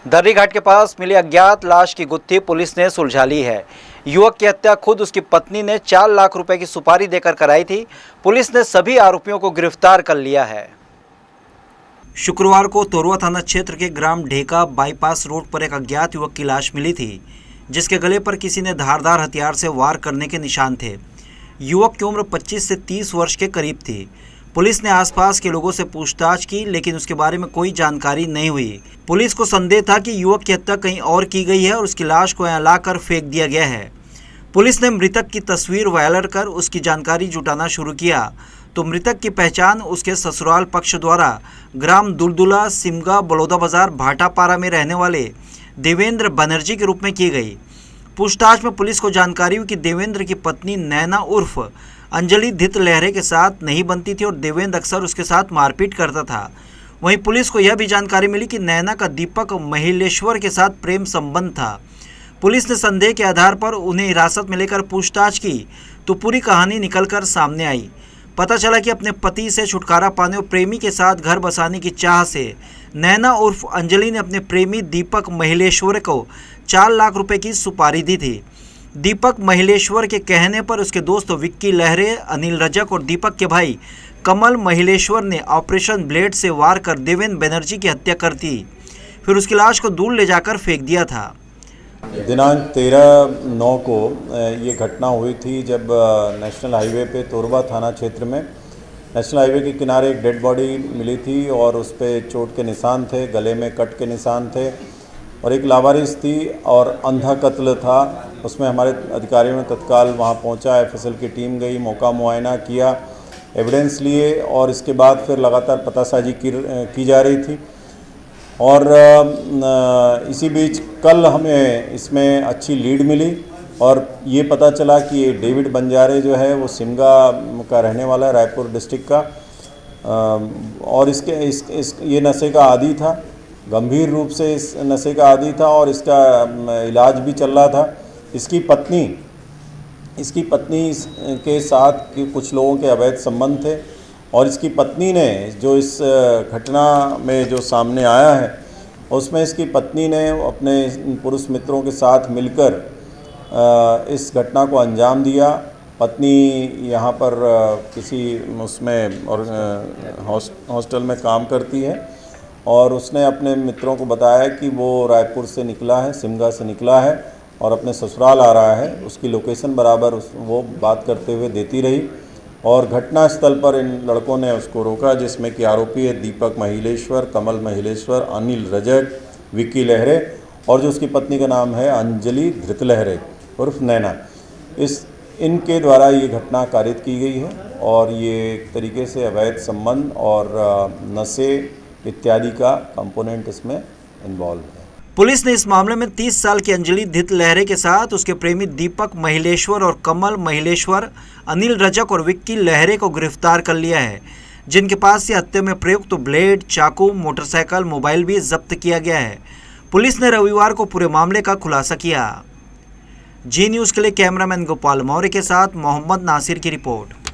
दर्रीघाट के पास मिली अज्ञात लाश की गुत्थी पुलिस ने सुलझा ली है। युवक की हत्या खुद उसकी पत्नी ने 4 लाख रुपए की सुपारी देकर कराई थी। पुलिस ने सभी आरोपियों को गिरफ्तार कर लिया है। शुक्रवार को तोरवा थाना क्षेत्र के ग्राम ढेका बाईपास रोड पर एक अज्ञात युवक की लाश मिली थी, जिसके गले पर किसी ने धारदार हथियार से वार करने के निशान थे। युवक की उम्र 25 से 30 वर्ष के करीब थी। पुलिस ने आसपास के लोगों से पूछताछ की, लेकिन उसके बारे में कोई जानकारी नहीं हुई। पुलिस को संदेह था कि युवक की हत्या कहीं और की गई है और उसकी लाश को यहाँ लाकर फेंक दिया गया है। पुलिस ने मृतक की तस्वीर वायरल कर उसकी जानकारी जुटाना शुरू किया तो मृतक की पहचान उसके ससुराल पक्ष द्वारा ग्राम दुलदुला सिमगा बलौदा बाजार भाटापारा में रहने वाले देवेंद्र बनर्जी के रूप में की गई। पूछताछ में पुलिस को जानकारी हुई कि देवेंद्र की पत्नी नैना उर्फ अंजलि धित लहरे के साथ नहीं बनती थी और देवेंद्र अक्सर उसके साथ मारपीट करता था। वहीं पुलिस को यह भी जानकारी मिली कि नैना का दीपक महिलेश्वर के साथ प्रेम संबंध था। पुलिस ने संदेह के आधार पर उन्हें हिरासत में लेकर पूछताछ की तो पूरी कहानी निकलकर सामने आई। पता चला कि अपने पति से छुटकारा पाने और प्रेमी के साथ घर बसाने की चाह से नैना उर्फ अंजलि ने अपने प्रेमी दीपक महिलेश्वर को 4 लाख रुपए की सुपारी दी थी। दीपक महिलेश्वर के कहने पर उसके दोस्त विक्की लहरे, अनिल रजक और दीपक के भाई कमल महिलेश्वर ने ऑपरेशन ब्लेड से वार कर देवेंद्र बनर्जी की हत्या कर दी, फिर उसकी लाश को दूर ले जाकर फेंक दिया था। दिनांक 13/9 को ये घटना हुई थी जब नेशनल हाईवे पे तोरवा थाना क्षेत्र में नेशनल हाईवे के किनारे एक डेड बॉडी मिली थी और उस पर चोट के निशान थे, गले में कट के निशान थे और एक लावारिस थी और अंधा कत्ल था। उसमें हमारे अधिकारियों ने तत्काल वहाँ पहुँचा, एफएसएल की टीम गई, मौका मुआयना किया, एविडेंस लिए और इसके बाद फिर लगातार पतासाजी की जा रही थी। और इसी बीच कल हमें इसमें अच्छी लीड मिली और ये पता चला कि ये डेविड बंजारे जो है वो सिमगा का रहने वाला है, रायपुर डिस्ट्रिक्ट का, और ये नशे का आदी था, गंभीर रूप से इस नशे का आदी था और इसका इलाज भी चल रहा था। इसकी पत्नी के साथ कुछ लोगों के अवैध संबंध थे और इसकी पत्नी ने जो इस घटना में जो सामने आया है उसमें इसकी पत्नी ने अपने पुरुष मित्रों के साथ मिलकर इस घटना को अंजाम दिया। पत्नी यहाँ पर किसी उसमें और हॉस्टल में काम करती है और उसने अपने मित्रों को बताया कि वो रायपुर से निकला है, सिमगा से निकला है और अपने ससुराल आ रहा है। उसकी लोकेशन बराबर वो बात करते हुए देती रही और घटनास्थल पर इन लड़कों ने उसको रोका, जिसमें कि आरोपी है दीपक महिलेश्वर, कमल महिलेश्वर, अनिल रजक, विक्की लहरे और जो उसकी पत्नी का नाम है अंजलि धृत लहरे उर्फ नैना। इनके द्वारा ये घटना कारित की गई है और ये एक तरीके से अवैध संबंध और नशे इत्यादि का कंपोनेंट इसमें इन्वॉल्व है। पुलिस ने इस मामले में 30 साल की अंजलि धित लहरे के साथ उसके प्रेमी दीपक महिलेश्वर और कमल महिलेश्वर, अनिल रजक और विक्की लहरे को गिरफ्तार कर लिया है, जिनके पास से हत्या में प्रयुक्त ब्लेड, चाकू, मोटरसाइकिल, मोबाइल भी जब्त किया गया है। पुलिस ने रविवार को पूरे मामले का खुलासा किया। जी न्यूज़ के लिए कैमरामैन गोपाल मौर्य के साथ मोहम्मद नासिर की रिपोर्ट।